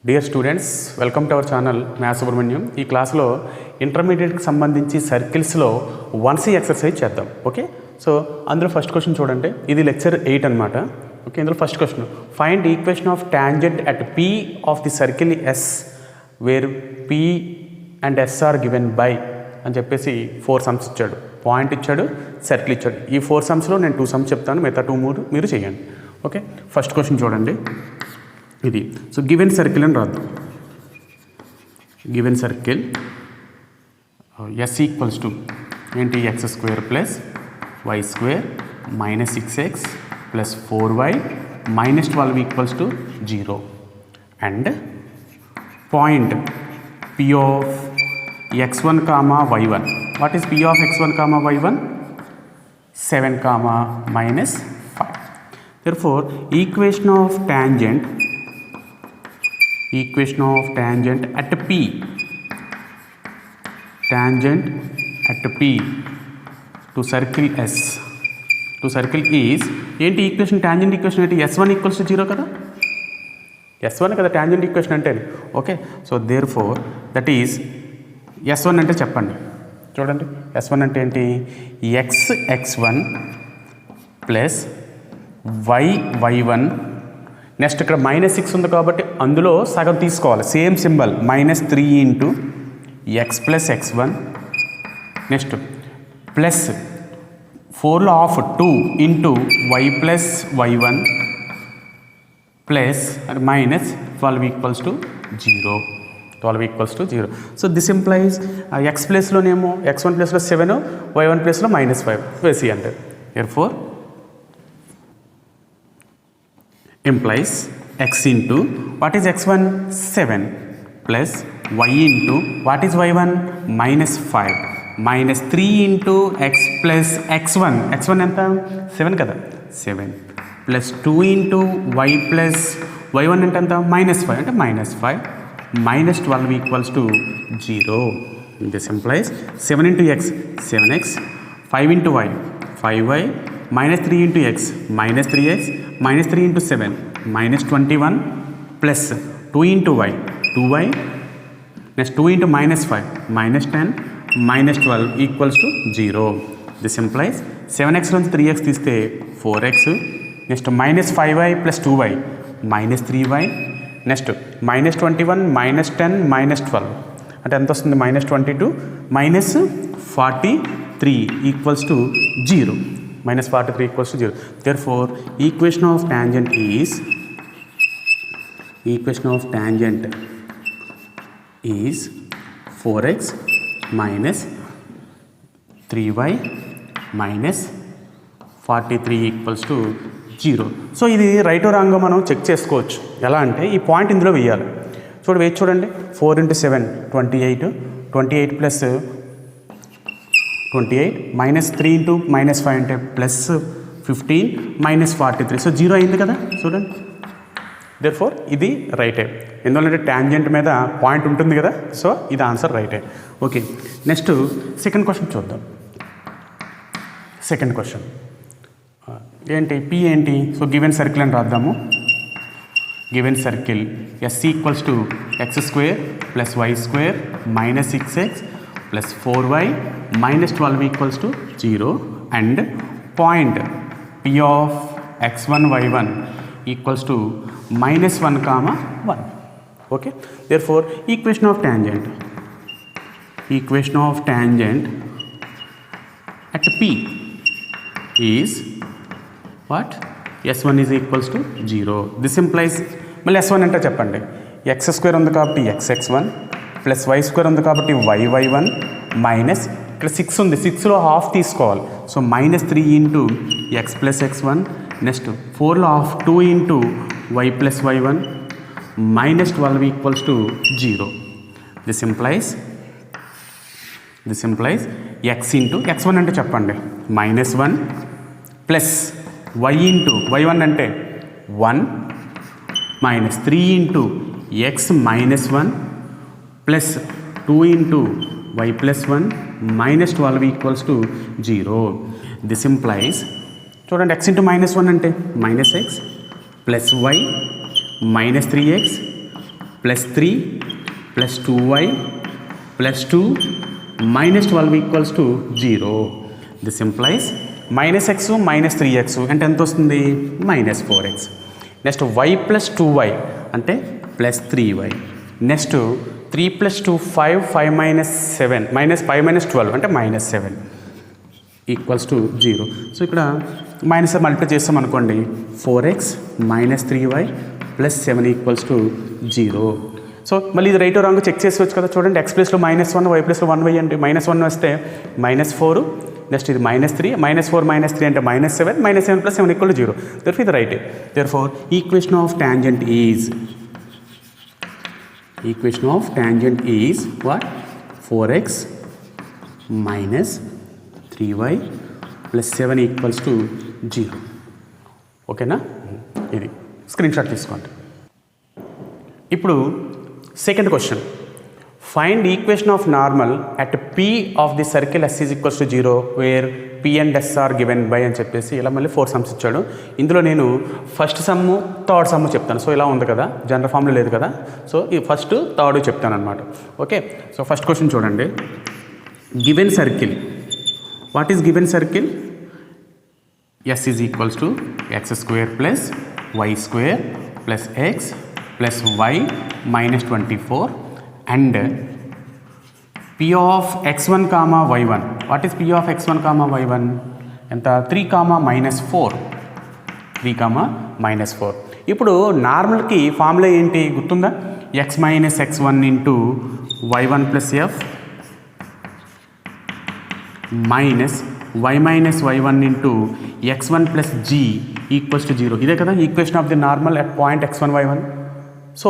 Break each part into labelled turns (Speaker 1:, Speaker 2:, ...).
Speaker 1: Dear students, welcome to our channel maths Subrahmanyam. ఈ క్లాస్లో ఇంటర్మీడియట్కి సంబంధించి సర్కిల్స్లో 1C ఎక్సర్సైజ్ చేద్దాం. ఓకే, సో అందులో ఫస్ట్ క్వశ్చన్ చూడండి. ఇది లెక్చర్ 8 అనమాట. ఓకే, ఇందులో first question, find equation of tangent at P of the circle S where P and S are given by అని చెప్పేసి 4 సమ్స్ ఇచ్చాడు. పాయింట్ ఇచ్చాడు, సర్కిల్ ఇచ్చాడు. ఈ 4 సమ్స్లో నేను 2 సమ్స్ చెప్తాను, మిగతా 2 మీరు చేయండి. ఓకే, ఫస్ట్ క్వశ్చన్ చూడండి. ఇది సో గివెన్ సర్కిల్ అని రాద్దాం. Given circle S equals to ఏంటి, x² plus y² minus 6x plus 4y minus 12 equals to 0 and point P of x1 comma y1. What is P of x1 comma y1? 7 comma minus 5. therefore equation of tangent at P, tangent at P to circle S, to circle is ఏంటి equation, tangent equation ఏంటి? S1 equals to 0 కదా, S1 కదా tangent equation అంటే. Okay, so therefore that is S1 అంటే చెప్పండి. చూడండి, S1 అంటే ఏంటి? x1 plus y1. నెక్స్ట్ ఇక్కడ -6 ఉంది కాబట్టి అందులో సగం తీసుకోవాలి, same symbol -3 into x plus x1. Next plus 4లో of 2 into y plus y1 plus minus 12 equals to 0. 12 equals to 0. So this implies x ప్లేస్లోనేమో x1 ప్లేస్లో 7, y1 ప్లేస్లో -5 వేసి అంటే. therefore implies x into what is x1? 7 plus y into what is y1? -5 minus 3 into x plus x1. x1 ఎంత? 7 కదా, 7 plus 2 into y plus y1 అంటే ఎంత? -5 అంటే -5 minus 12 equals to 0. this implies 7 into x 7x, 5 into y 5y, minus 3 into x minus 3x, minus 3 into 7 minus 21 plus 2 into y 2y, next 2 into -5 minus 10 minus 12 equals to 0. this implies 7x నుంచి 3x తీస్తే 4x, next minus 5y plus 2y minus 3y, next minus 21 minus 10 minus 12 అంటే ఎంత వస్తుంది? -22 minus 43 equals to 0. minus 43 equals to 0. therefore equation of tangent is 4x minus 3y minus 43 equals to 0. So ఇది right రాంగో మనం check చేసుకోవచ్చు. ఎలా అంటే ఈ point ఇందులో వేయాలి. చూడండి 4 into 7 28, 28 plus 28 minus 3 into -5 అంటే ప్లస్ 15 minus 43. సో 0 అయింది కదా, చూడండి. therefore ఇది రైటే, ఎందుకంటే ట్యాంజెంట్ మీద పాయింట్ ఉంటుంది కదా, సో ఇది ఆన్సర్ రైటే. ఓకే, నెక్స్ట్ సెకండ్ క్వశ్చన్ చూద్దాం. సెకండ్ క్వశ్చన్ ఏంటి? P ఏంటి? సో గివెన్ సర్కిల్ అని రాద్దాము. Given circle S equals to x² plus y² minus 6x plus 4y minus 12 equals to 0 and point P of x1 y1 equals to -1 comma 1. okay, therefore equation of tangent at P is what? S1 is equals to 0. this implies మళ్ళీ S1 అంటే చెప్పండి, x² ఉంది కాబట్టి xx1 plus y² ఉంది కాబట్టి yy1 minus ఇక్కడ 6 ఉంది, 6లో హాఫ్ తీసుకోవాలి, so -3 into x plus x1, next 4లో half 2 into y plus y1 minus 12 equals to 0. this implies x into x1 అంటే చెప్పండి -1 ప్లస్ y ఇంటూ y1 అంటే 1 minus 3 into x -1 plus 2 into y plus 1 minus 12 equals to 0. this implies చూడండి x into -1 అంటే -x plus y minus 3x plus 3 plus 2y plus 2 minus 12 equals to 0. This implies minus X minus 3x అంటే ఎంత వస్తుంది? Minus 4x. Next y plus 2y అంటే plus 3y. Next 3 plus 2 5, 5 minus 7 minus 5 minus 12 అంటే minus 7 equals to 0. So ఇక్కడ minus multiply చేస్తాం అనుకోండి, 4x minus 3y plus 7 equals to 0. So మళ్ళీ ఇది రైట్ రాంగ్ చెక్ చేసుకోవచ్చు కదా. చూడండి, x ప్లస్లో -1 y ప్లస్లో 1y అంటే -1 వస్తే -4, నెక్స్ట్ ఇది -3 -4 -3 అంటే -7 -7 ప్లస్ 7 ఈక్వల్ టు 0. దెర్ఫోర్ ఇది right. Therefore equation of tangent is what? 4x minus 3y plus 7 equals to 0. ఓకేనా? ఇది స్క్రీన్ షాట్ తీసుకోండి. ఇప్పుడు second question, find equation of normal at P of the circle S is equals to 0 where P and S are given by అని చెప్పేసి ఇలా మళ్ళీ 4 sums ఇచ్చాడు. ఇందులో నేను ఫస్ట్ సమ్ము థర్డ్ సమ్ము చెప్తాను. సో ఇలా ఉంది కదా, జనరల్ ఫామ్లో లేదు కదా, సో ఈ ఫస్ట్ థర్డ్ చెప్తాను అనమాట. ఓకే, సో ఫస్ట్ క్వశ్చన్ చూడండి. Given circle, what is given circle? S is equals to x² plus y² plus x plus y minus 24 and P of x1 comma y1. What is P of x1 comma y1? ఎంత? 3 comma -4. ఇప్పుడు నార్మల్కి formula ఏంటి గుర్తుందా? x minus x1 into y1 plus f minus y minus y1 into x1 plus g equals to 0. ఇదే కదా equation of the normal at point x1 y1. So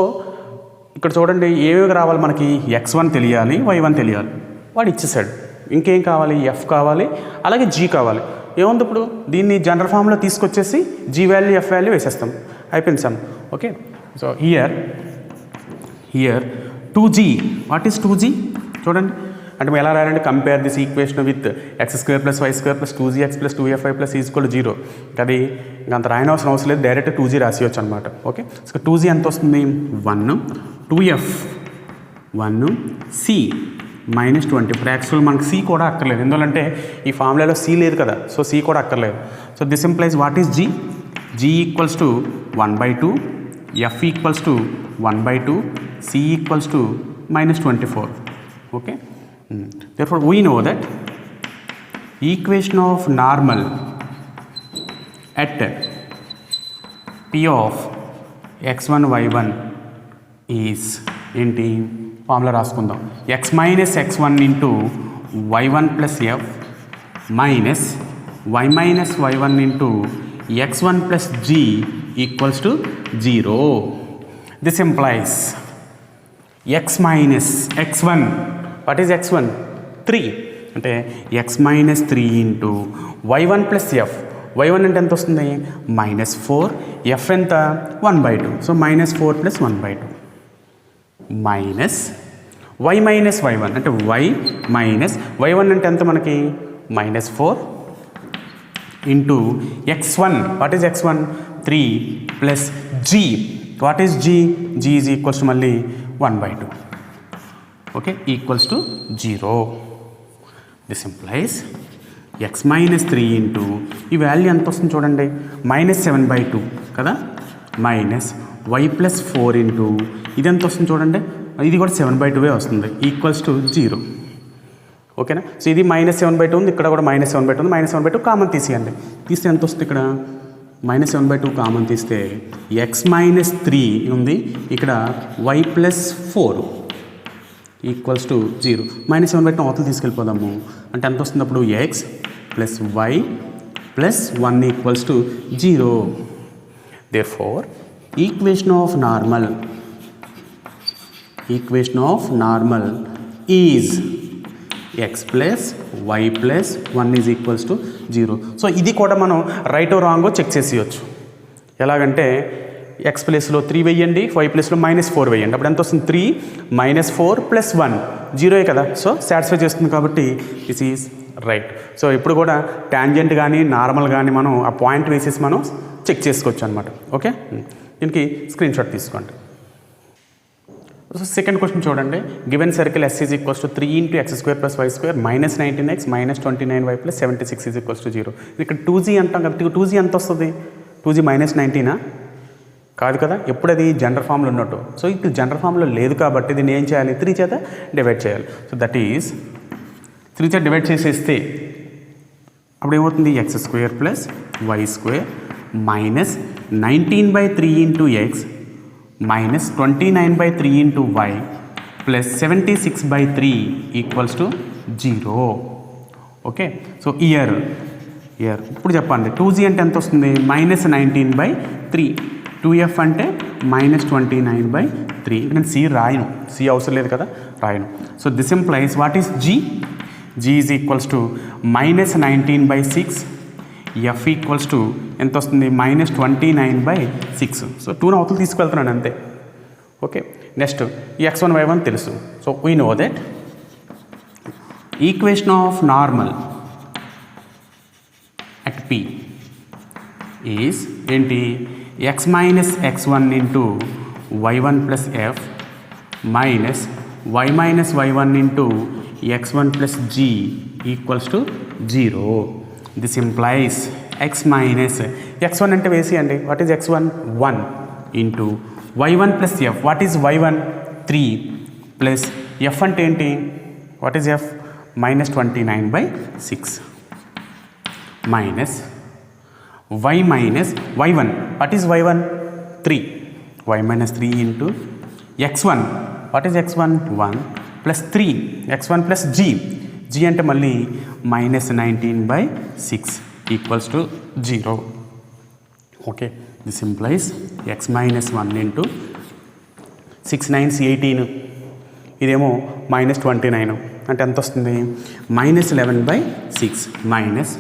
Speaker 1: ఇక్కడ చూడండి, ఏమేమి రావాలి మనకి? x1 తెలియాలి, y1 తెలియాలి, వాడు ఇచ్చేసాడు. ఇంకేం కావాలి? f కావాలి, అలాగే g కావాలి. ఏముంది ఇప్పుడు? దీన్ని జనరల్ ఫామ్లో తీసుకొచ్చేసి g వాల్యూ f వాల్యూ వేసేస్తాం, అయిపోయింది some. Okay, so here 2g. What is 2g? చూడండి, అంటే మేము ఎలా రాయాలంటే compare this equation with x² plus y² plus 2gx plus 2fy plus is equal to 0. అది అంత రాయనవసరం అవసరం లేదు, డైరెక్ట్ 2g రాసివచ్చు అనమాట. ఓకే, సో 2g ఎంత వస్తుంది? 1 2f 1 c మైనస్ 20. ఇప్పుడు యాక్చువల్ మనకి c కూడా అక్కర్లేదు, ఎందుకంటే ఈ ఫార్ములాలో c లేదు కదా, సో c కూడా అక్కర్లేదు. So this implies what is g? g equals to 1/2, f equals to 1/2, c equals to -24. Okay, therefore we know that equation of normal at P of x1 y1 is ఏంటి? Formula రాసుకుందాం. x minus x1 into y1 plus f minus y minus y1 into x1 plus g equals to 0. This implies x minus x1. What is x1? 3 అంటే x minus 3 into y1 plus f. y1 అంటే ఎంత వస్తుంది? -4. f ఎంత? 1/2. So -4 plus 1/2 minus y minus y1 అంటే y minus y1 అంటే ఎంత మనకి? -4 into x1. What is x1? 3 plus g. What is g? g is equals to మళ్ళీ 1/2. Okay, equals to 0. This implies x minus 3 into ఈ value ఎంత వస్తుంది చూడండి, -7/2 కదా, మైనస్ y ప్లస్ 4 ఇంటూ ఇది ఎంత వస్తుంది చూడండి, ఇది కూడా 7/2 వస్తుంది, ఈక్వల్స్ టు 0. ఓకేనా? సో ఇది -7/2 ఉంది, ఇక్కడ కూడా -7/2 ఉంది. -7/2 కామన్ తీసేయండి, తీస్తే ఎంత వస్తుంది? ఇక్కడ -7/2 కామన్ తీస్తే x మైనస్ 3 ఉంది, ఇక్కడ y ప్లస్ 4 ఈక్వల్స్ టు 0. -7/2 అవతలు తీసుకెళ్ళిపోదాము, అంటే ఎంత వస్తుంది అప్పుడు? x plus y plus 1 equals to 0. Therefore equation of normal is x plus y plus 1 is equals to 0. So ఇది కూడా మనం రైట్ ఓ రాంగో చెక్ చేసేయచ్చు. ఎలాగంటే x ప్లేస్లో 3 వేయండి, y ప్లేస్లో -4 వేయండి, అప్పుడు ఎంత వస్తుంది? 3 -4 ప్లస్ 1 0 కదా, సో సాటిస్ఫై చేస్తుంది కాబట్టి దిస్ ఈజ్ రైట్. సో ఇప్పుడు కూడా టాంజెంట్ కానీ నార్మల్ కానీ మనం ఆ పాయింట్ వేసేసి మనం చెక్ చేసుకోవచ్చు అనమాట. ఓకే, దీనికి స్క్రీన్ షాట్ తీసుకోండి. సో సెకండ్ క్వశ్చన్ చూడండి, given circle S is equals to 3 into x square plus y square minus 19x minus 29y plus 76 is equals to 0. ఇక్కడ 2g అంటాం కదా, 2g ఎంత వస్తుంది? 2g మైనస్ 19 కాదు కదా, ఎప్పుడు అది జనరల్ ఫామ్లో ఉన్నట్టు. సో ఇప్పుడు జనరల్ ఫామ్లో లేదు కాబట్టి దీన్ని ఏం చేయాలి? 3 చేత డివైడ్ చేయాలి. సో దట్ ఈజ్ 3 చేత డివైడ్ చేసేస్తే అప్పుడు ఏమవుతుంది? X square plus y square minus 19/3 into x minus 29/3 into y plus 76/3 equals to 0. Okay, so ఇయర్ ఇప్పుడు చెప్పండి 2g అంటే ఎంత వస్తుంది? మైనస్ 19/3. 2f అంటే మైనస్ 29/3. నేను సి రాయను, సి అవసరం లేదు కదా, రాయను. So this implies what is g? g is equals to minus 19/6. F equals to ఎంత వస్తుంది? మైనస్ 29/6. సో 2 అవతలు తీసుకెళ్తున్నాను అంతే. ఓకే, నెక్స్ట్ x1 y1 తెలుసు. So we know that equation of normal at p is ఏంటి? x minus x1 into y1 plus F minus y minus y1 into x1 plus g equals to 0. This implies x minus x1 అంటే వేసేయండి. What is x1? 1 into y1 plus F. What is y1? 3 plus F అంటే ఏంటి? What is F? Minus 29/6 minus y minus y1. What is y1? 3. y minus 3 into x1. What is x1? 1 plus 3 x1 plus g. g అంటే మళ్ళీ minus 19/6 equals to 0. Okay, this implies x minus 1 into 6 9 18. ఇదేమో minus 29 అంటే ఎంత వస్తుంది? Minus 11/6 minus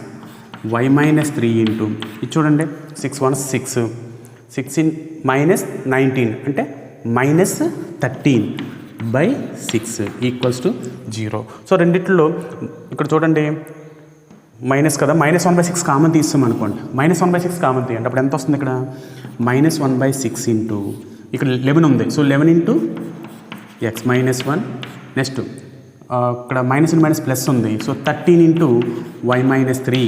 Speaker 1: y minus 3 into ఇది చూడండి 6 1 6 16 minus 19 అంటే minus 13/6 equals to 0. So రెండిట్లో ఇక్కడ చూడండి మైనస్ కదా, మైనస్ 1/6 కామన్ తీస్తాం అనుకోండి. మైనస్ 1/6 కామన్ తీయండి, అప్పుడు ఎంత వస్తుంది? ఇక్కడ మైనస్ 1/6 ఇంటూ ఇక్కడ 11 ఉంది. So 11 into x minus 1. Next ఇక్కడ మైనస్ మైనస్ ప్లస్ ఉంది. So 13 into y minus 3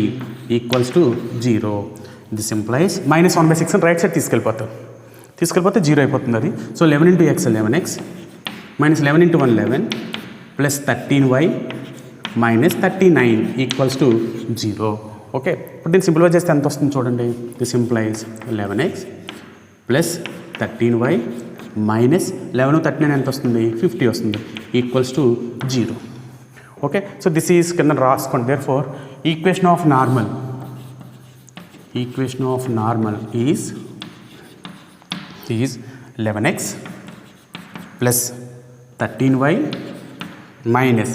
Speaker 1: equals to 0. This implies minus 1/6 అని రైట్ సైడ్ తీసుకెళ్ళిపోతే 0 అయిపోతుంది అది. So 11 into x 11x minus 11 into 1 11 plus 13y minus 39 equals to 0. Okay, ఇప్పుడు దీన్ని simplify చేస్తే ఎంత వస్తుంది చూడండి. This implies 11x plus 13y minus 11 39 ఎంత వస్తుంది? 50 వస్తుంది equals to 0. Okay, so this is కింద రాసుకోండి. Therefore equation of normal is 11x plus 13y minus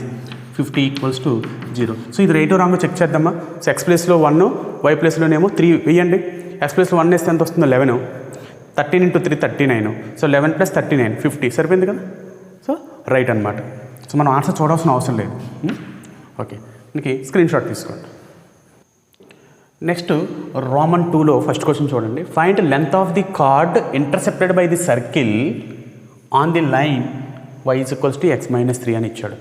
Speaker 1: 50 equals to 0. So ఇది రైట్ రాంగ్ చెక్ చేద్దామా. సో ఎక్స్ ప్లేస్లో 1 వై ప్లేస్లోనేమో 3 వేయండి. X ప్లేస్లో 1 వేస్తే ఎంత వస్తుందో 11. 13 ఇంటూ 3 39. సో 11 ప్లస్ 39 50 సరిపోయింది కదా. సో రైట్ అనమాట. సో మనం ఆన్సర్ చూడాల్సిన అవసరం లేదు. ఓకే, దీనికి స్క్రీన్ షాట్ తీసుకోండి. నెక్స్ట్ రోమన్ 2లో ఫస్ట్ క్వశ్చన్ చూడండి. Find length of the chord intercepted by the circle on the line y is equals to x minus 3 అని ఇచ్చాడు.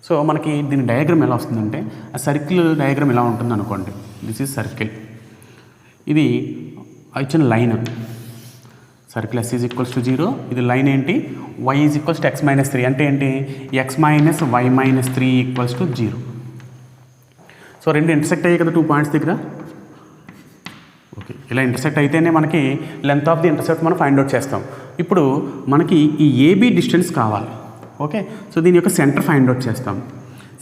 Speaker 1: సో మనకి దీని డయాగ్రామ్ ఎలా వస్తుందంటే, ఆ సర్కిల్ డయాగ్రామ్ ఎలా ఉంటుంది అనుకోండి. దిస్ ఈజ్ సర్కిల్, ఇది ఇచ్చిన line circle S is equals to 0. ఇది లైన్ ఏంటి? y is equals to x minus 3 అంటే ఏంటి? X minus y minus 3 equals to 0. So రెండు ఇంటర్సెక్ట్ అయ్యాయి కదా 2 పాయింట్స్ దగ్గర. ఓకే, ఇలా ఇంటర్సెక్ట్ అయితేనే మనకి లెంత్ ఆఫ్ ది ఇంటర్సెప్ట్ మనం ఫైండ్ అవుట్ చేస్తాం. ఇప్పుడు మనకి ఈ ఏబీ డిస్టెన్స్ కావాలి. ఓకే, సో దీని యొక్క సెంటర్ ఫైండ్ అవుట్ చేస్తాం.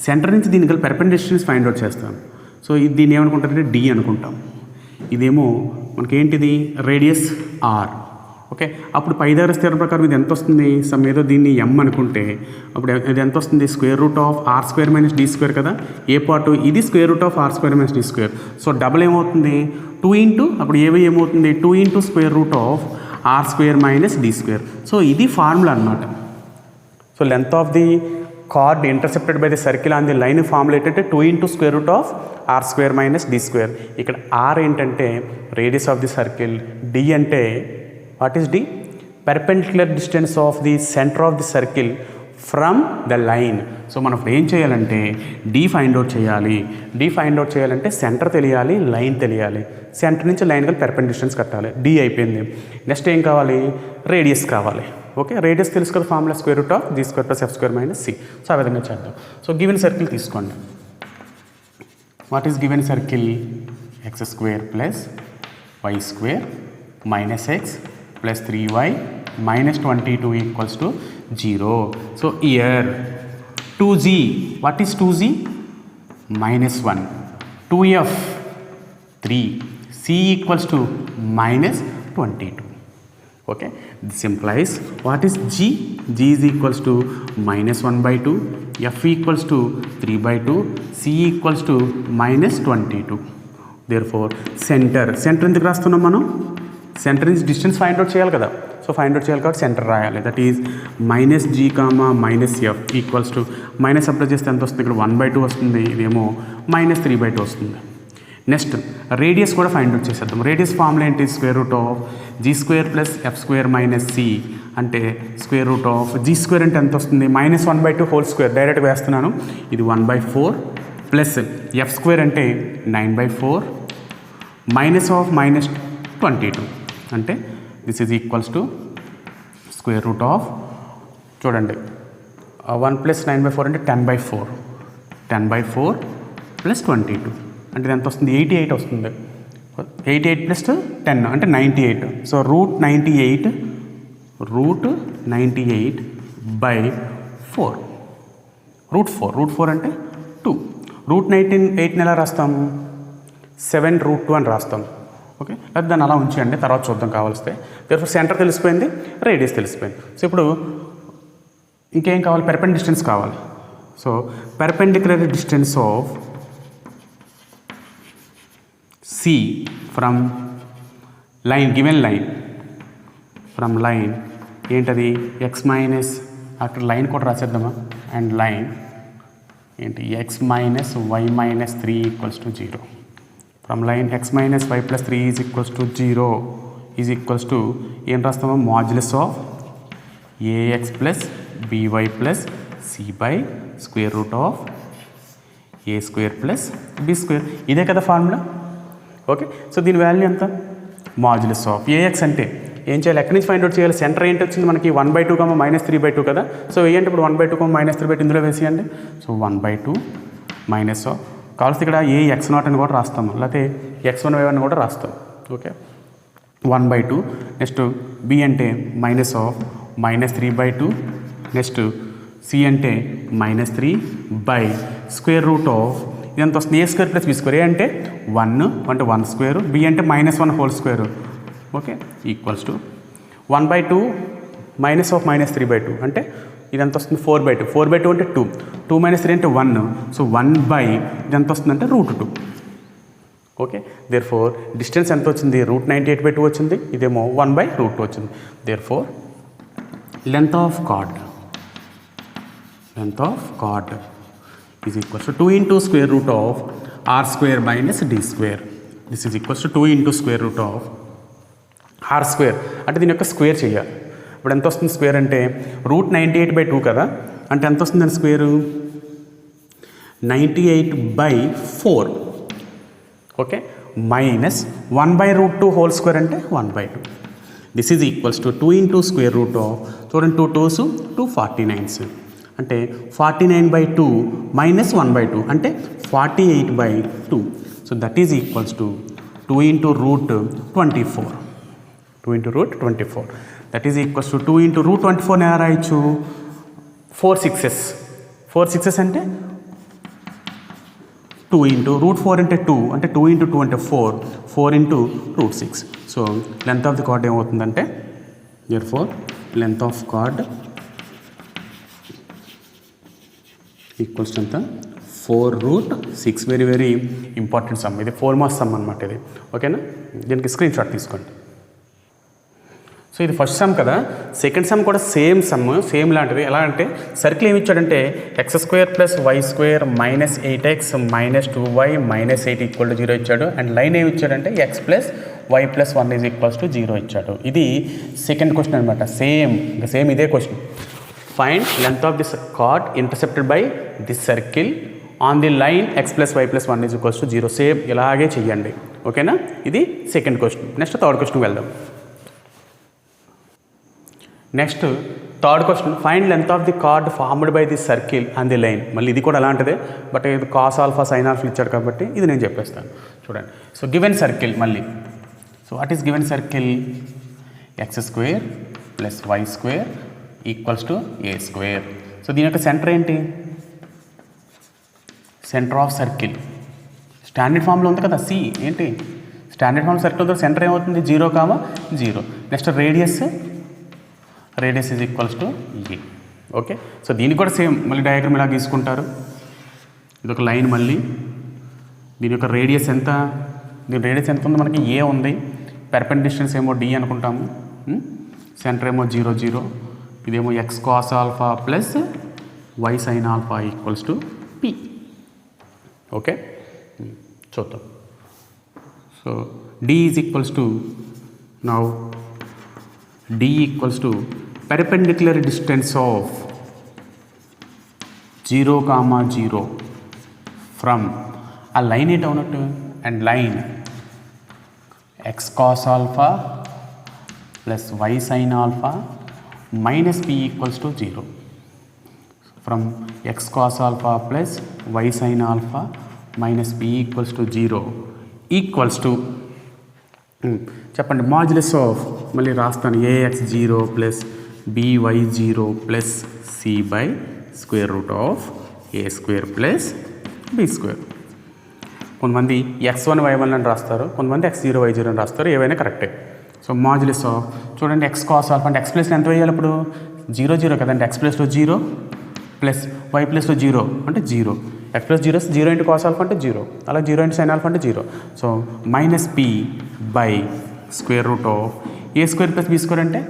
Speaker 1: సెంటర్ నుంచి దీనికి పెర్పెండిక్యులర్ డిస్టెన్స్ ఫైండ్ అవుట్ చేస్తాం. సో దీన్ని ఏమనుకుంటారంటే డి అనుకుంటాం. ఇదేమో మనకి ఏంటిది? Radius R. ఓకే, అప్పుడు పైథాగరస్ థియరం ప్రకారం ఇది ఎంత వస్తుంది? సమ్ ఏదో దీన్ని ఎం అనుకుంటే అప్పుడు ఇది ఎంత వస్తుంది? Square root of are square minus D square కదా. ఏ పార్ట్? ఇది square root of are square minus D square. So double ఏమవుతుంది? 2 ఇంటూ అప్పుడు ఏమవుతుంది? 2 into square root of are square minus D square. So ఇది ఫార్ములా అనమాట. So length of the chord intercepted by the circle on the line formula ఏంటంటే 2 into square root of are square minus D square. ఇక్కడ are ఏంటంటే radius of the circle, d అంటే what is d? Perpendicular distance of the center of the circle from the line. So మనం ఇప్పుడు ఏం చేయాలంటే d find out చేయాలి. D find out చేయాలంటే center తెలియాలి, లైన్ తెలియాలి. సెంటర్ నుంచి లైన్ కలిపి పెర్పెండిక్యులర్ డిస్టెన్స్ కట్టాలి. డి అయిపోయింది. నెక్స్ట్ ఏం కావాలి? రేడియస్ కావాలి. ఓకే, రేడియస్ తెలుసు కదా, formula square root of g square plus f square minus c. So ఆ విధంగా చేద్దాం. సో గివెన్ సర్కిల్ తీసుకోండి. What is given circle? X square plus y square minus x plus 3y minus 22 equals to 0. So here 2z, what is 2z? Minus 1. 2f 3. c equals to minus 22. Okay, this implies what is g? g is equals to minus 1 by 2, f equals to 3 by 2, c equals to minus 22. Therefore center ఎందుకు రాస్తున్నాం మనం? Centre నుంచి distance find out చేయాలి కదా. So find out చేయాలి కాబట్టి centre రాయాలి. That is minus G comma minus F equals to minus apply చేస్తే ఎంత వస్తుంది? ఇక్కడ 1/2 వస్తుంది, ఇదేమో మైనస్ 3/2 వస్తుంది. నెక్స్ట్ రేడియస్ కూడా ఫైండ్ అవుట్ చేసేద్దాం. రేడియస్ ఫార్ములా ఏంటి? Square root of g square plus f square minus c అంటే square root of g square అంటే ఎంత వస్తుంది? మైనస్ 1/2 హోల్ స్క్వేర్ డైరెక్ట్గా వేస్తున్నాను. ఇది 1/4 ప్లస్ ఎఫ్ స్క్వేర్ అంటే 9/4 మైనస్ ఆఫ్ మైనస్ 22 అంటే this is equals to square root of, చూడండి 1 ప్లస్ 9/4 అంటే 10/4 10/4 ప్లస్ 22 అంటే ఎంత వస్తుంది? 88 వస్తుంది. 88 ప్లస్ 10 అంటే 98. సో రూట్ 98 బై 4 రూట్ 4 అంటే 2. రూట్ 8 ఎలా రాస్తాము? 7√2 అని రాస్తాం. ఓకే, లేదా దాన్ని అలా ఉంచేయండి, తర్వాత చూద్దాం కావాల్స్తే. దేర్ఫోర్ సెంటర్ తెలిసిపోయింది, రేడియస్ తెలిసిపోయింది. సో ఇప్పుడు ఇంకేం కావాలి? పెర్పెండిక్యులర్ డిస్టెన్స్ కావాలి. So perpendicular distance of C from line, given line from line ఏంటది? ఎక్స్ మైనస్, అక్కడ లైన్ కూడా రాసేద్దామా? అండ్ లైన్ ఏంటి? X minus y minus 3 equals to 0. From line x minus y plus 3 is equals to 0 is equals to ఏం రాస్తామో? Modulus of a x plus b y plus C by square root of a square plus b square. ఇదే కదా formula. Okay, so దీని value ఎంత? Modulus of a x అంటే ఏం చేయాలి? ఎక్కడి నుంచి ఫైండ్ అవుట్ చేయాలి? సెంటర్ ఏంటి వచ్చింది మనకి? 1/2 మైనస్ 3/2 కదా. సో ఏంటి ఇప్పుడు 1/2 మైనస్ 3/2 ఇందులో వేసేయండి. సో 1/2 మైనస్ ఆఫ్ కావాల్సి ఇక్కడ ఏ x0 అని కూడా రాస్తాము, లేకపోతే x1 y1 కూడా రాస్తాం. ఓకే, 1/2. నెక్స్ట్ బి అంటే minus of minus 3/2. Next c అంటే minus 3 by square root of ఇదంతా వస్తుంది? A square plus b square. A అంటే 1 అంటే 1 స్క్వేర్, బి అంటే minus 1 whole square. Okay, equals to 1/2 minus of minus 3/2 అంటే ఇదంతా వస్తుంది 4/2. 4/2 అంటే 2, 2 మైనస్ 3 అంటే 1. సో 1 బై ఇదంతా వస్తుందంటే √2. ఓకే, దేర్ఫోర్ డిస్టెన్స్ ఎంత వచ్చింది? √98/2 వచ్చింది. ఇదేమో 1/√2 వచ్చింది. Therefore length of chord is equals to 2 into square root of are square minus D square. This is equals to 2 into square root of are square అంటే దీని యొక్క స్క్వేర్ చేయాలి. ఇప్పుడు ఎంత వస్తుంది స్క్వేర్ అంటే? √98/2 కదా, అంటే ఎంత వస్తుందని square? 98/4. Okay, minus 1/√2 whole square అంటే 1/2. This is equals to 2 into square root of, చూడండి 2 2s 249 అంటే 49/2 మైనస్ 1/2 అంటే 48/2. So that is equals to 2 into √24. 2 into √24 that is equals to 2 into √24 ఎలా రాయొచ్చు? 4 6s అంటే 2 ఇంటూ √4 అంటే 2 అంటే 2 ఇంటూ 2 అంటే 4, 4 into √6. So length of the chord ఏమవుతుందంటే therefore length of chord equals to ఎంత? 4√6. Very very important sum. ఇది 4 marks sum అనమాట ఇది. ఓకేనా, దీనికి స్క్రీన్ షాట్ తీసుకోండి. సో ఇది ఫస్ట్ సమ్ కదా. సెకండ్ సమ్ కూడా సేమ్ లాంటిది. ఎలా అంటే సర్కిల్ ఏమి ఇచ్చాడంటే x² plus y² minus 8x minus 2y minus 8 equal to 0 ఇచ్చాడు. అండ్ లైన్ ఏమి ఇచ్చాడంటే x plus y plus 1 is equals to 0 ఇచ్చాడు. ఇది సెకండ్ క్వశ్చన్ అనమాట. సేమ్ ఇదే question. Find length of this chord intercepted by this circle on the line x plus y plus 1 is equals to 0. Same ఇలాగే చెయ్యండి. ఓకేనా? ఇది second question. Next third క్వశ్చన్కి వెళ్దాం. Next third question, find length of the card formed by the circle and the line. మళ్ళీ ఇది కూడా అలాంటిదే, బట్ ఇది కాస్ ఆల్ఫా సైన్ ఆల్ఫా ఇచ్చాడు కాబట్టి ఇది నేను చెప్పేస్తాను. చూడండి. సో గివెన్ సర్కిల్ మళ్ళీ. So what is given circle? X square plus y square equals to a square. So దీని యొక్క సెంటర్ ఏంటి? సెంటర్ ఆఫ్ సర్కిల్ స్టాండర్డ్ ఫామ్లో ఉంది కదా, సి. ఏంటి స్టాండర్డ్ ఫామ్ సర్కిల్తో సెంటర్ ఏమవుతుంది? 0, 0. Next radius is equals to A. Okay. So దీనికి కూడా సేమ్ మళ్ళీ డయాగ్రామ్ ఇలా గీసుకుంటారు. ఇది ఒక లైన్. మళ్ళీ దీని యొక్క రేడియస్ ఎంత? దీని రేడియస్ ఎంత ఉంది? మనకి ఏ ఉంది. పెర్పెండిక్యులర్ డిస్టెన్స్ ఏమో డి అనుకుంటాము. సెంటర్ ఏమో 0, 0. ఇదేమో x cos alpha plus y sin alpha equals to p. Okay, చూద్దాం. So d is equals to, now d equals to perpendicular distance of 0, 0 from a line it అవునట్టు and line x cos alpha plus y sin alpha minus p equals to 0. From x cos alpha plus y sin alpha minus p equals to 0 equals to చెప్పండి modulus of, మళ్ళీ రాస్తాను, ax 0 plus by 0 plus c by square root of a square plus b square. కొంతమంది x1 y1 అని రాస్తారు, కొంతమంది x0 y0 అని రాస్తారు. ఏవైనా కరెక్టే. సో మాడ్యులస్ ఆఫ్, చూడండి, x కాస్ ఆల్ఫా అంటే x ప్లస్లో ఎంత వేయాలి? ఇప్పుడు 0, 0 కదండి. x ప్లస్లో 0 ప్లస్ y ప్లస్లో 0 అంటే 0. x plus 0 0 into cos alpha అంటే 0. అలా 0 ఇంటూ సైన్ ఆల్ఫా అంటే 0. So minus p by square root of a square plus b square అంటే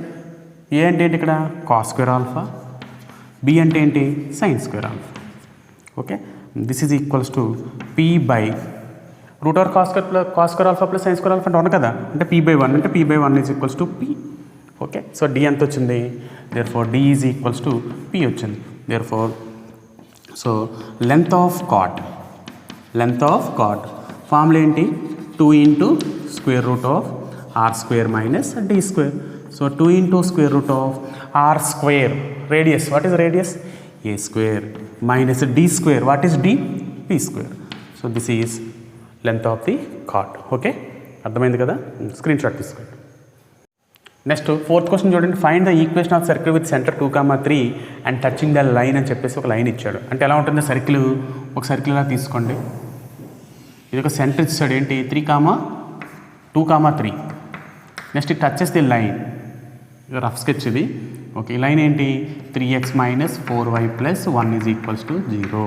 Speaker 1: ఏ అంటే ఏంటి ఇక్కడ? Cos square alpha. బి అంటే ఏంటి? Sin square alpha. Okay, this is equals to p by root r cos square alpha plus sin square alpha అంటే 1 కదా, అంటే p/1 అంటే p/1 is equals to p. Okay, so d ఎంత వచ్చింది? Therefore d is equals to p వచ్చింది. Therefore so length of chord formula ఏంటి? 2 into square root of are square minus D square. So 2 into square root of r square, radius, what is radius? A square minus d square, what is d? p square. So this is length of the chord. Okay, అర్థమైంది కదా? Screen shot తీసుకోండి. Next fourth question చూడండి. Find the equation of circle with centre 2, 3 and touching the line అని చెప్పేసి ఒక line ఇచ్చాడు. అంటే ఎలా ఉంటుంది సర్కిల్? ఒక సర్కిల్ ఇలా తీసుకోండి. ఇది ఒక సెంటర్ ఇచ్చాడు. ఏంటి? 3, 2, 3. Next it touches the line. Rough sketch ఇది. ఓకే, ఈ లైన్ ఏంటి? 3x minus 4y plus 1 is equals to 0.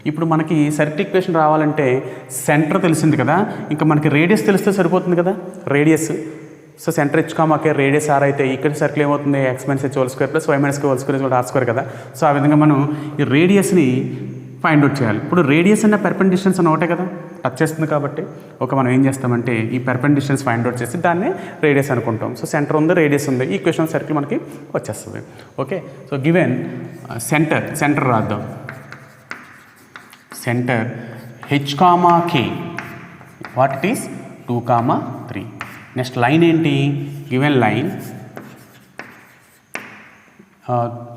Speaker 1: ఇప్పుడు మనకి సర్కిల్ ఈక్వేషన్ రావాలంటే సెంటర్ తెలిసింది కదా, ఇంకా మనకి రేడియస్ తెలిస్తే సరిపోతుంది కదా. Radius, so centre h, radius r అయితే ఇక్కడ సర్కిల్ ఏమవుతుంది? x minus h whole square plus y minus k whole square r square కదా. సో ఆ విధంగా మనం ఈ రేడియస్ని ఫైండ్ అవుట్ చేయాలి. ఇప్పుడు రేడియస్ అన్న పెర్పెండిక్యులర్ డిస్టెన్స్ అని ఒకటే కదా, టచ్ చేస్తుంది కాబట్టి మనం ఏం చేస్తామంటే ఈ పెర్పెండిక్యులర్ డిస్టెన్స్ ఫైండ్ అవుట్ చేసి దాన్ని రేడియస్ అనుకుంటాం. సో సెంటర్ ఉంది, రేడియస్ ఉంది, ఈక్వేషన్ సర్కిల్ మనకి వచ్చేస్తుంది. ఓకే, సో గివెన్ సెంటర్ రాద్దాం. Center h, k, what it is? 2, 3. Next line ఏంటి? Given line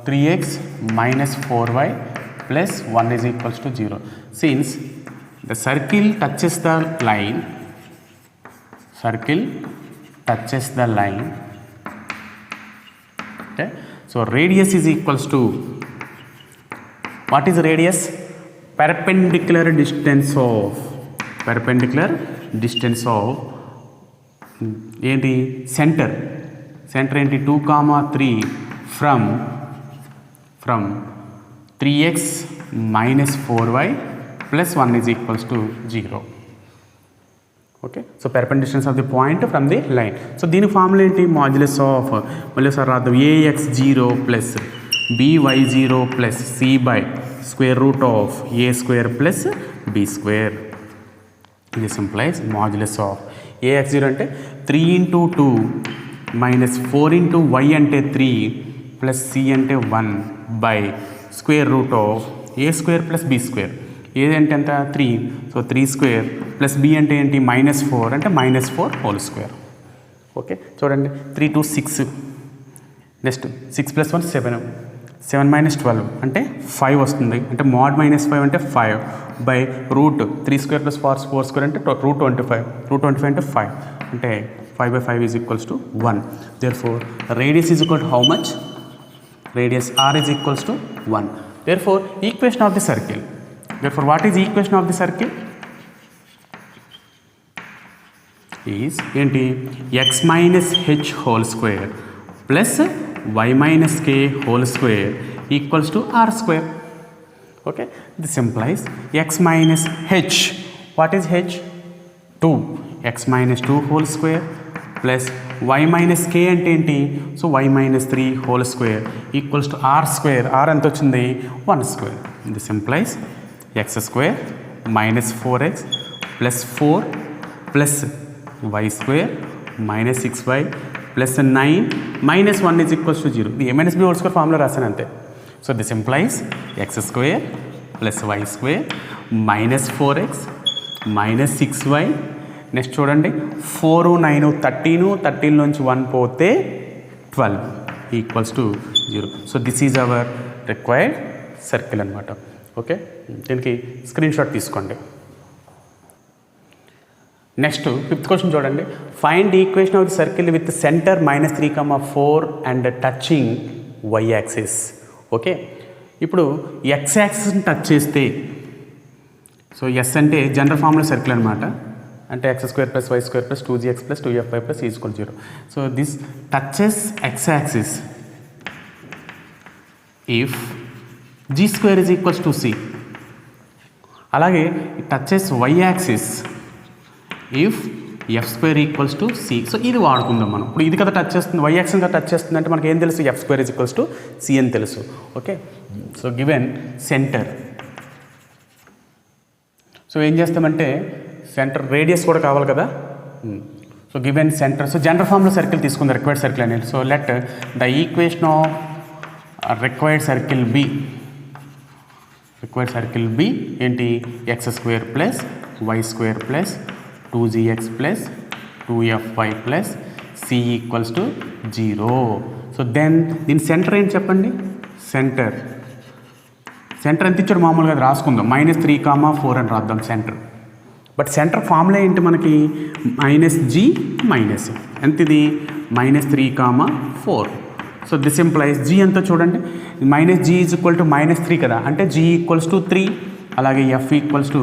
Speaker 1: 3x minus 4y plus 1 is equals to 0. Since the circle touches the line, okay, so radius is equals to, what is radius? Perpendicular distance of ఏంటి? Centre ఏంటి? 2, 3 from 3x minus 4y plus 1 is equals to 0. Okay, so perpendicular distance of the point from the line. So దీని formula ఏంటి? Modulus of, మళ్ళీ sir రాద్దాం, ax0 plus by0 plus c by square root of a square plus b square. This implies modulus of ax0 అంటే 3 into 2 minus 4 into y అంటే 3 plus c అంటే 1 by square root of a square plus b square. ఏదంటే ఎంత 3, so 3 square plus b అంటే ఏంటి -4 అంటే -4 whole square. Okay చూడండి 3 to 6, next 6 + 1 7, 7 - 12 అంటే 5 వస్తుంది, అంటే mod -5 అంటే 5 by root 3 square plus 4 square అంటే రూట్ 25 అంటే 5 అంటే 5/5 is equals to 1. Therefore radius is equal to how much? Radius r is equals to 1. Therefore equation of the circle. Therefore what is the equation of the circle? Is ఏంటి x minus h whole square plus y minus k whole square equals to r square. Okay, this implies x minus h. What is h? 2. X minus 2 whole square plus y minus k అంటే ఏంటి, so y minus 3 whole square equals to r square. r ఎంత వచ్చింది 1 square. This implies x square minus 4x plus 4 plus y square minus 6y plus 9 minus 1 is equals to 0. The a minus b whole square formula రాసాను అంతే. So this implies x square plus y square minus 4x minus 6y. Next చూడండి 4 9 13 నుంచి 1 పోతే 12 equals to 0. So this is our required circle అనమాట. Okay దీనికి screen shot తీసుకోండి. Next 5th question చూడండి. Find equation of the circle with centre -3,4 and touching y axis. Okay ఇప్పుడు x యాక్సిస్ని touch చేస్తే, so yes అంటే జనరల్ ఫార్ములా సర్కిల్ అనమాట, అంటే x² + y² + 2gx + 2fy + e = 0. So this touches x axis if g² is equals to c. అలాగే touches y axis if f² equals to c. So ఇది వాడుకుందాం మనం. ఇప్పుడు ఇది కదా టచ్ చేస్తుంది, y యాక్సిస్ కదా టచ్ చేస్తుంది అంటే మనకి ఏం తెలుసు, f² is equals to c అని తెలుసు. Okay so given centre, so ఏం చేస్తామంటే సెంటర్ రేడియస్ కూడా కావాలి కదా. So given centre, so general formula circle తీసుకుంది రిక్వైర్డ్ సర్కిల్ అనేది. So let the equation of required circle be ఏంటి x² + y² + 2gx + 2fy + c equals to 0. So then దీని centre ఏంటి చెప్పండి. సెంటర్ ఎంత ఇచ్చాడు మామూలుగా అది రాసుకుందాం, -3,4 అని రాద్దాం సెంటర్. బట్ సెంటర్ ఫార్ములా ఏంటి మనకి -g - ఎంత ఇది -3,4. సో దిస్ ఇంప్లైస్ g ఎంత చూడండి, -g ఈజ్ ఈక్వల్ టు -3 కదా, అంటే g ఈక్వల్స్ టు 3, అలాగే f ఈక్వల్స్ టు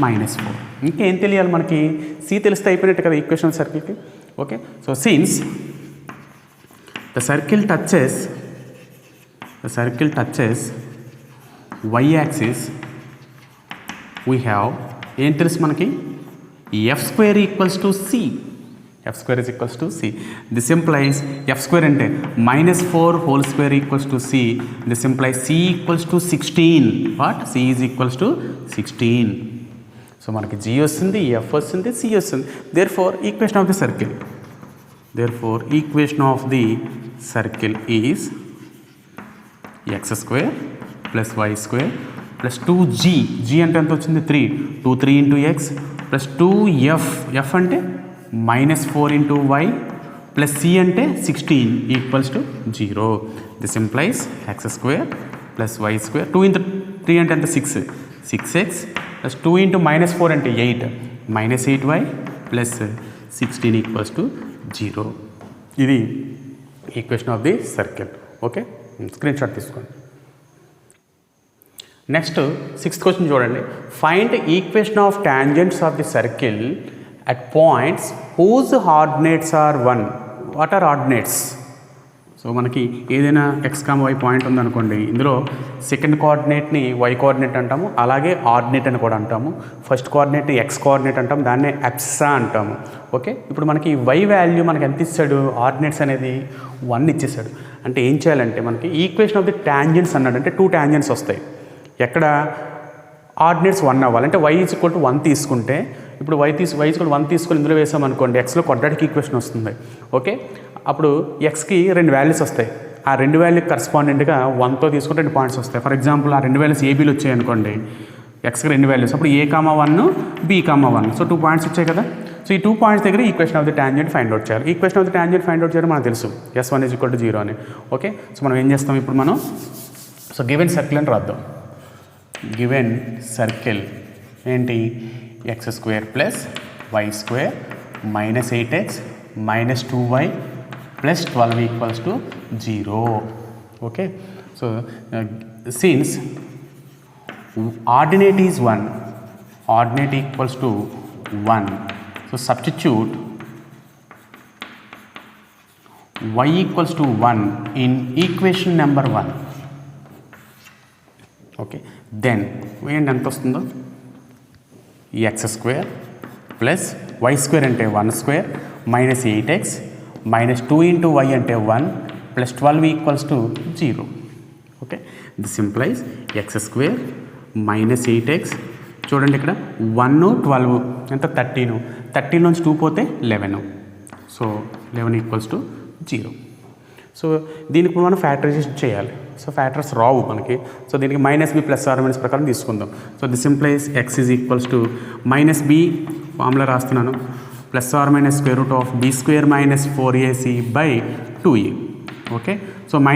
Speaker 1: -4. ఇంకేం తెలియాలి మనకి, c తెలిస్తే అయిపోయినట్టు కదా ఈక్వేషన్ సర్కిల్కి. Okay so since the circle touches y axis, we have ఏం తెలుసు మనకి f² equals to c. f² is equals to c. This implies f² అంటే -4 whole square equals to c. This implies c equals to 16. What? c is equals to 16. So మనకి g వస్తుంది, f వస్తుంది, c వస్తుంది. Therefore equation of the circle is x² + y² + 2g. g అంటే ఎంత వచ్చింది 3, 3 into x + 2f, f అంటే -4 into y + c అంటే 16 equals to 0. This implies x² + y², 2 into 3 అంటే ఎంత 6x + 2 into -4 అంటే 8, -8y + 16 ఈక్వల్స్ టు 0. ఇది equation of the circle. Okay screen shot తీసుకోండి. నెక్స్ట్ 6th క్వశ్చన్ చూడండి. Find equation of tangents of the circle at points whose ordinates are 1. What are ordinates? So మనకి ఏదైనా x, y point ఉందనుకోండి, ఇందులో second కోఆర్డినేట్ని y coordinate అంటాము, అలాగే ordinate అని కూడా అంటాము. ఫస్ట్ కోఆర్డినేట్ని x కోఆర్డినేట్ అంటాము, దాన్నే ఎప్సా అంటాము. ఓకే ఇప్పుడు మనకి y వాల్యూ మనకి ఎంత ఇచ్చాడు, ఆర్డినేట్స్ అనేది 1 ఇచ్చేసాడు. అంటే ఏం చేయాలంటే మనకి ఈక్వేషన్ ఆఫ్ ది టాంజెంట్స్ అన్నాడు, అంటే 2 టాంజెంట్స్ వస్తాయి. ఎక్కడ ఆర్డినేట్స్ 1 అవ్వాలి, అంటే y ఈజ్ ఈక్వల్ టు 1 తీసుకుంటే ఇప్పుడు y తీసుకొని 1 తీసుకొని ఇందులో వేసామనుకోండి, ఎక్స్లో క్వాడ్రాటిక్ ఈక్వేషన్ వస్తుంది. ఓకే, అప్పుడు ఎక్స్కి 2 వాల్యూస్ వస్తాయి. ఆ 2 వాల్యూకి కరస్పాండెంట్గా 1తో తీసుకుంటే 2 పాయింట్స్ వస్తాయి. ఫర్ ఎగ్జాంపుల్ ఆ 2 వాల్యూస్ ఏబీలు వచ్చాయి అనుకోండి, ఎక్స్కి 2 వాల్యూస్, అప్పుడు a,1 b,1. సో 2 పాయింట్స్ వచ్చాయి కదా. సో ఈ 2 పాయింట్స్ దగ్గర equation of the tangent find out చేయాలి. Equation of the tangent find out చేయడం మనకు తెలుసు, s1 = 0 అని. ఓకే, సో మనం ఏం చేస్తాం ఇప్పుడు మనం, సో గివెన్ సర్కిల్ అని రాద్దాం. గివెన్ సర్కిల్ ఏంటి, x² + y² - 8x - 2y + 12 = 0. Okay, so since ordinate is 1, ordinate equals to 1, so substitute y = 1 in equation number 1. Okay, then ఏంటి ఎంత వస్తుందో, x² + y² అంటే 1² - 8x - 2 × y అంటే 1 + 12 = 0. Okay, this implies x² - 8x, చూడండి ఇక్కడ 1 12 ఎంత 13, 13 నుంచి 2 పోతే 11, సో 11 = 0. సో దీనికి మనం ఫ్యాక్టరైజేషన్ చేయాలి. సో ఫ్యాక్టర్స్ రావు మనకి, సో దీనికి -b ± ప్రకారం తీసుకుందాం. So this implies x = -b, formula రాస్తున్నాను, ± (b² - 4ac/2a). Okay, so -b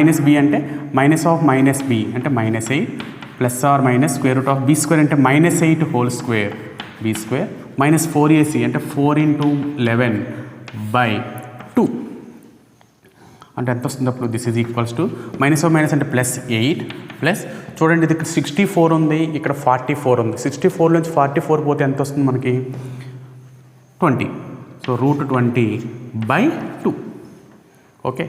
Speaker 1: అంటే -(-b) అంటే -8 ± (b² అంటే -8 హోల్ స్క్వేర్ b² - 4ac అంటే 4 × 11/2 అంటే ఎంత వస్తుంది అప్పుడు, దిస్ ఈజ్ ఈక్వల్స్ టు -(-) అంటే +8 ప్లస్, చూడండి ఇది ఇక్కడ 64 ఉంది, ఇక్కడ 44 ఉంది. 64 నుంచి 44 పోతే ఎంత వస్తుంది మనకి, 20. సో √20/2. ఓకే,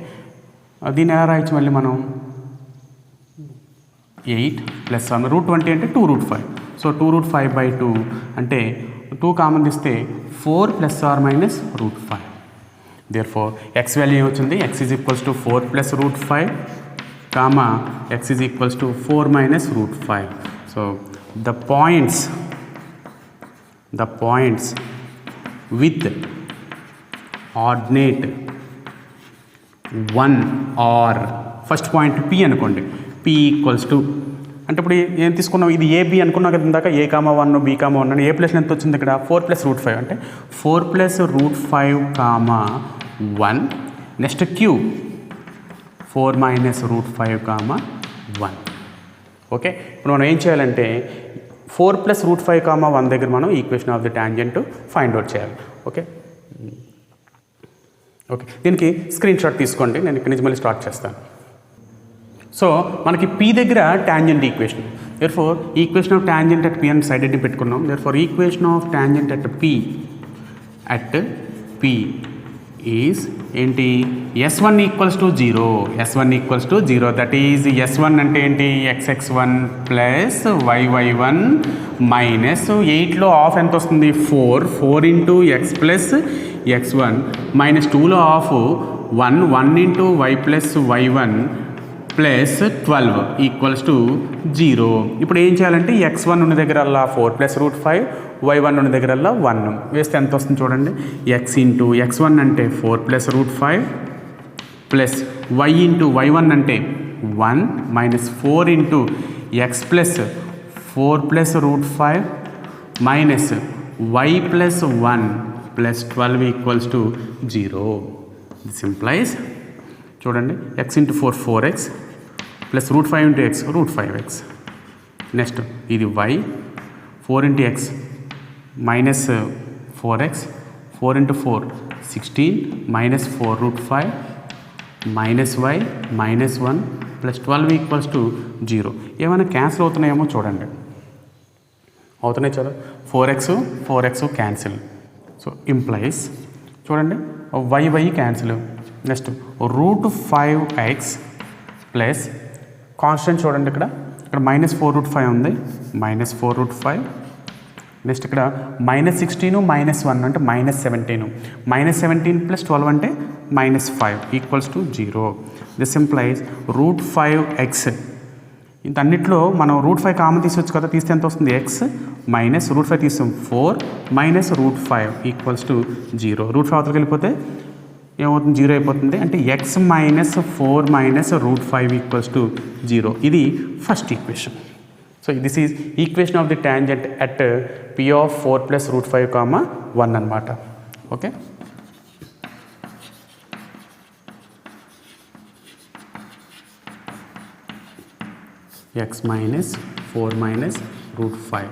Speaker 1: దీన్ని ఎలా రాయొచ్చు మళ్ళీ మనం, 8 + √20 అంటే 2√5. సో 2√5/2 అంటే 2 కామన్ తీస్తే 4 ± √5. Therefore x వాల్యూ ఏమొచ్చింది, x = 4 + √5, x = 4 - √5. So the points with ordinate 1 or first point p అనుకోండి, p = అంటే ఇప్పుడు ఏం తీసుకున్నాం, ఇది AB అనుకున్నాం కదా ఇందాక, a,1 b,1 అని. ఏ ప్లేస్ ఎంత వచ్చింది ఇక్కడ, 4 + √5 అంటే 4 + √5, 1. Next q 4 - √5, 1. ఓకే, ఇప్పుడు మనం ఏం చేయాలంటే 4 + √5, 1 దగ్గర మనం equation of the tangent find out చేయాలి. ఓకే, ఓకే, దీనికి స్క్రీన్ షాట్ తీసుకోండి, నేను ఇక్కడి నుంచి మళ్ళీ స్టార్ట్ చేస్తాను. సో మనకి p దగ్గర tangent equation, therefore equation of tangent at p అని సైడ్ హెడ్డింగ్ పెట్టుకున్నాం. Therefore equation of tangent at p is ఏంటి, s1 = 0, s1 = 0, that is s1 అంటే ఏంటి, xx1 + yy1 మైనస్ 8లో ఆఫ్ ఎంత వస్తుంది, 4 × x + x1 - 2లో ఆఫ్ 1 × y + y1 + 12 = 0. ఇప్పుడు ఏం చేయాలంటే x1 ఉన్న దగ్గరల్లా 4 + √5, y1 ఉన్న దగ్గరల్లా 1 వేస్తే ఎంత వస్తుంది చూడండి, x × x1 అంటే 4 + √5 ప్లస్ y × y1 అంటే 1 - 4 × x + 4 + √5 minus y + 1 + 12 = 0. This implies, చూడండి x × 4 4x plus √5 × x √5x. Next ఇది y 4 × x minus 4x 4 × 4 16 minus 4 √5 minus y minus 1 plus 12 = 0. ఏమైనా క్యాన్సిల్ అవుతున్నాయేమో చూడండి, అవుతున్నాయి కదా, 4x క్యాన్సిల్. సో ఇంప్లైస్ చూడండి y cancel. Next √5x plus constant చూడండి, ఇక్కడ -4 √5 ఉంది, -4 √5. నెక్స్ట్ ఇక్కడ -16 -1 అంటే -17, -17 + 12 అంటే -5 = 0. దిస్ ఇంప్లైస్ √5x ఇంతన్నిట్లో మనం √5 కామన్ తీసుకోవచ్చు కదా, తీస్తే ఎంత వస్తుంది ఎక్స్ మైనస్ √5 తీస్తాం 4 మైనస్ √5 ఈక్వల్స్ టు 0. √5 అవతలకి వెళ్ళిపోతే ఏమవుతుంది 0 అయిపోతుంది. అంటే X minus 4 minus √5 equals to 0. ఇది first equation. So this is equation of the tangent at P of 4 plus √5, 1 అనమాట. Okay, X minus 4 minus √5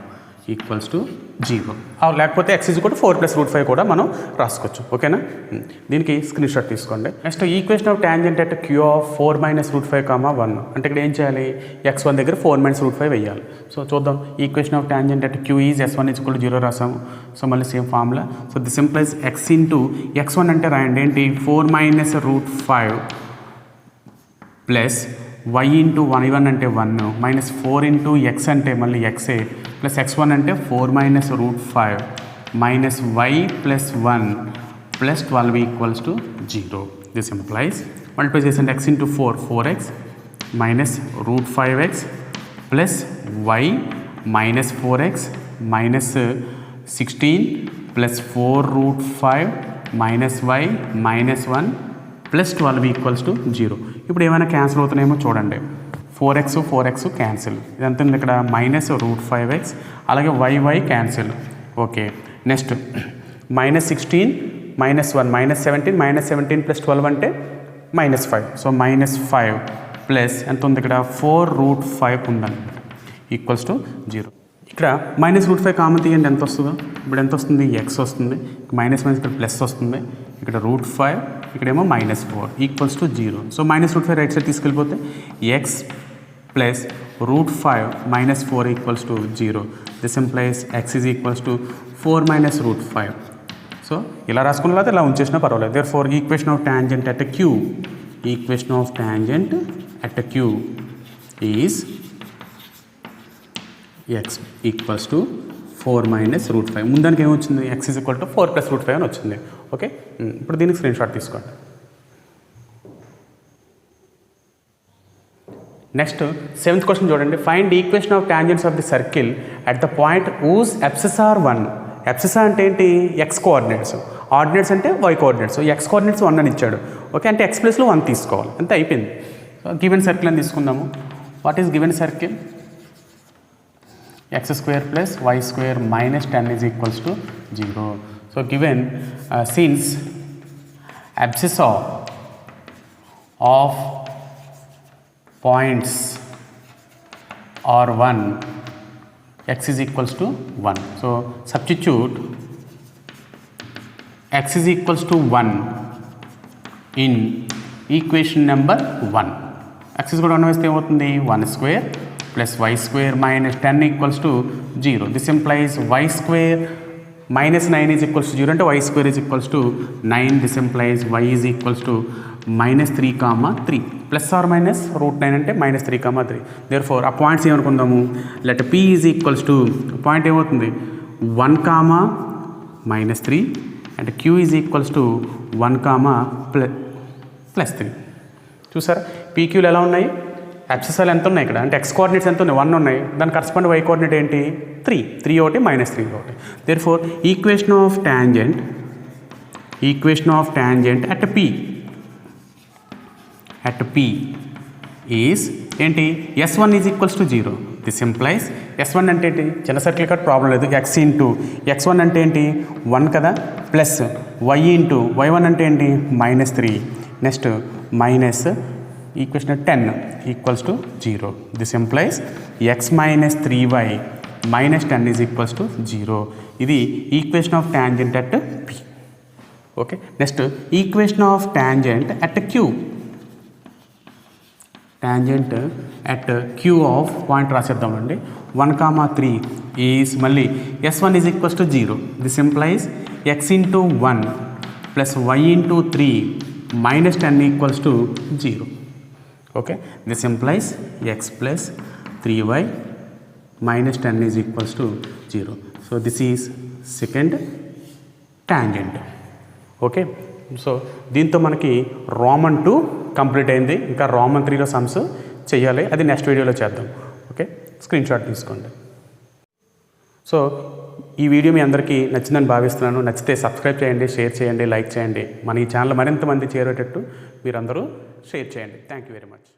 Speaker 1: equals to 0. లేకపోతే ఎక్స్ ఈజ్ కూడా 4 ప్లస్ √5 కూడా మనం రాసుకోవచ్చు. ఓకేనా, దీనికి స్క్రీన్ షాట్ తీసుకోండి. Next equation of tangent at Q of 4 minus √5, 1. అంటే ఇక్కడ ఏం చేయాలి, x1 దగ్గర 4 మైనస్ √5 వేయాలి. సో చూద్దాం, equation of tangent at q is s1 is equal to 0 రాసాము. సో మళ్ళీ same formula. So this implies x into x1 అంటే రాయండి ఏంటి 4 minus √5 plus y into y1 అంటే 1 మైనస్ 4 ఇంటూ x అంటే మళ్ళీ xే ప్లస్ x1 అంటే 4 minus √5 minus y plus 1 plus 12 equals to 0. This implies multiply చేసండి x into 4x minus √5x plus y minus 4x minus 16 plus 4√5 minus y minus 1 plus 12 equals to 0. ఇప్పుడు ఏమైనా cancel అవుతున్నాయేమో చూడండి. 4x cancel, ఇదంతా ఇక్కడ minus √5x, అలాగే y cancel. Okay, next minus 16 minus 1 minus 17 plus 12 అంటే -5. So -5 plus ఎంత ఉంది ఇక్కడ 4√5 ఉందన్నమాట ఈక్వల్స్ టు 0. ఇక్కడ -√5 కామన్ తీయండి, ఎంత వస్తుందో ఇప్పుడు ఎంత వస్తుంది ఎక్స్ వస్తుంది, మైనస్ ఇక్కడ ప్లస్ వస్తుంది, ఇక్కడ √5 ఇక్కడేమో -4 equals to 0. So -√5 right side తీసుకెళ్ళిపోతే x plus √5 -4 equals to 0. This implies x is equals to 4 minus √5. So ఇలా రాసుకున్న తర్వాత ఇలా ఉంచేసినా పర్వాలేదు. Therefore equation of tangent at q, equation of tangent at q is x equals to 4 minus √5. ముందానికి ఏమొచ్చింది x is equal to 4 plus √5 అని వచ్చింది. ఓకే, ఇప్పుడు దీనికి స్క్రీన్ షాట్ తీసుకోండి. నెక్స్ట్ 7th క్వశ్చన్ చూడండి. Find equation of tangents of the circle at the point whose abscissa are 1. Abscissa అంటే ఏంటి, ఎక్స్ కోఆర్డినేట్స్, ఆర్డినేట్స్ అంటే వై కోఆర్డినేట్స్. ఎక్స్ కోఆర్డినేట్స్ 1 అని ఇచ్చాడు. ఓకే, అంటే ఎక్స్ ప్లస్లో 1 తీసుకోవాలి, అంతే అయిపోయింది. సో గివెన్ సర్కిల్ అని తీసుకుందాము. What is given circle, x² plus y² minus 10 is equals to 0. So given since abscissa of points are 1, x is equals to 1. So substitute x is equals to 1 in equation number 1. x is కూడా 1 వేస్తే ఏమవుతుంది 1² plus y² minus 10 equals to 0. This implies y² minus 9 is equals to 0 అంటే y² is equals to 9. This implies y is equals to -3, plus or minus √9 అంటే -3, therefore ఆ points ఏమనుకుందాము, let p is equals to point ఏమవుతుంది 1, -3 and q is equals to 1, +3. చూసారా pqలు ఎలా ఉన్నాయి, యాప్సిస్లు ఎంత ఉన్నాయి ఇక్కడ అంటే ఎక్స్ కోఆర్డినేట్స్ ఎంత ఉన్నాయి 1 ఉన్నాయి, దాని కరస్పాండ్ వై కోఆర్డినేట్ ఏంటి 3 ఒకటి -3 ఒకటి. Therefore equation of tangent at p is ఏంటి s1 is equals to 0. This implies s1 అంటే ఏంటి, చిన్న సర్కిల్ కట్ ప్రాబ్లం లేదు, x ఇంటూ x1 అంటే ఏంటి 1 కదా, ప్లస్ y ఇంటూ y1 అంటే ఏంటి -3, next minus equation 10 equals to 0. This implies x minus 3y minus 10 is equals to 0. ఇది equation of tangent at p. Okay, next equation of tangent at q. Tangent at q of point రాసేద్దామండి 1, 3 is మళ్ళీ s1 is equals to 0. This implies x into 1 plus y into 3 minus 10 equals to 0. Okay, this implies x plus 3y minus 10 is equals to 0. So this is second tangent. Okay, so దీంతో మనకి Roman 2 complete అయింది. ఇంకా Roman 3లో sums చెయ్యాలి. అది next వీడియోలో చేద్దాం. Okay, screen shot తీసుకోండి. So ఈ వీడియో మీ అందరికీ నచ్చిందని భావిస్తున్నాను. నచ్చితే సబ్స్క్రైబ్ చేయండి, షేర్ చేయండి, లైక్ చేయండి. మన ఈ ఛానల్ మరింత మంది చేరేటట్టు మీరందరూ షేర్ చేయండి. Thank you very much.